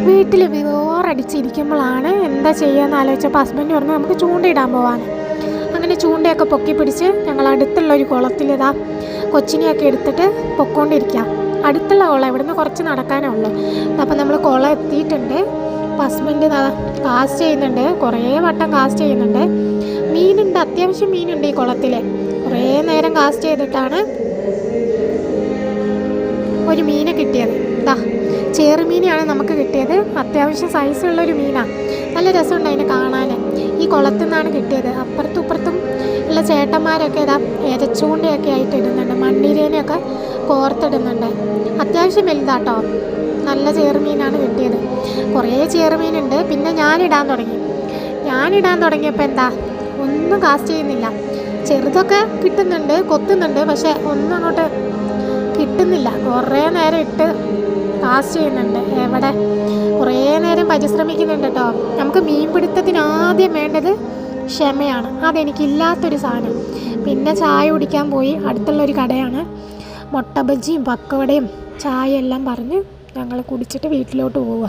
വീട്ടിൽ ബോറടിച്ചിരിക്കുമ്പോഴാണ് എന്താ ചെയ്യുകയെന്ന് ആലോചിച്ചപ്പോൾ ഹസ്ബൻഡ് പറഞ്ഞു നമുക്ക് ചൂണ്ടയിടാൻ പോവാണ്. അങ്ങനെ ചൂണ്ടയൊക്കെ പൊക്കി പിടിച്ച് ഞങ്ങൾ അടുത്തുള്ളൊരു കുളത്തിലിതാ കൊച്ചിനെയൊക്കെ എടുത്തിട്ട് പൊക്കോണ്ടിരിക്കുക. അടുത്തുള്ള കുളം, ഇവിടുന്ന് കുറച്ച് നടക്കാനേ ഉള്ളൂ. അപ്പോൾ നമ്മൾ കുളം എത്തിയിട്ടുണ്ട്. അപ്പോൾ ഹസ്ബൻഡ് കാസ്റ്റ് ചെയ്യുന്നുണ്ട്, കുറേ വട്ടം കാസ്റ്റ് ചെയ്യുന്നുണ്ട്. മീനുണ്ട്, അത്യാവശ്യം മീനുണ്ട് ഈ കുളത്തിൽ. കുറേ നേരം കാസ്റ്റ് ചെയ്തിട്ടാണ് ഒരു മീനെ കിട്ടിയത്. ചേറുമീനെയാണ് നമുക്ക് കിട്ടിയത്. അത്യാവശ്യം സൈസുള്ളൊരു മീനാണ്, നല്ല രസമുണ്ട് അതിനെ കാണാൻ. ഈ കുളത്തിൽ നിന്നാണ് കിട്ടിയത്. അപ്പുറത്തും ഇപ്പുറത്തും ഉള്ള ചേട്ടന്മാരൊക്കെ ഇതാ ഇരച്ചൂണ്ടയൊക്കെ ആയിട്ട് ഇടുന്നുണ്ട്, മണ്ണിരേനെയൊക്കെ കോർത്തിടുന്നുണ്ട്. അത്യാവശ്യം വലുതാട്ടോ, നല്ല ചേറുമീനാണ് കിട്ടിയത്. കുറേ ചേറുമീനുണ്ട്. പിന്നെ ഞാനിടാൻ തുടങ്ങിയപ്പോൾ എന്താ ഒന്നും കാസ്റ്റ് ചെയ്യുന്നില്ല. ചെറുതൊക്കെ കിട്ടുന്നുണ്ട്, കൊത്തുന്നുണ്ട്, പക്ഷെ ഒന്നും അങ്ങോട്ട് കിട്ടുന്നില്ല. കുറേ നേരം ഇട്ട് കാസ്റ്റ് ചെയ്യുന്നുണ്ട്, എവിടെ കുറേ നേരം പരിശ്രമിക്കുന്നുണ്ട് കേട്ടോ. നമുക്ക് മീൻപിടുത്തത്തിന് ആദ്യം വേണ്ടത് ക്ഷമയാണ്. അതെനിക്കില്ലാത്തൊരു സാധനം. പിന്നെ ചായ കുടിക്കാൻ പോയി. അടുത്തുള്ളൊരു കടയാണ്. മുട്ട ബജ്ജിയും പക്കവടയും ചായ എല്ലാം പറഞ്ഞ് ഞങ്ങൾ കുടിച്ചിട്ട് വീട്ടിലോട്ട് പോവുക.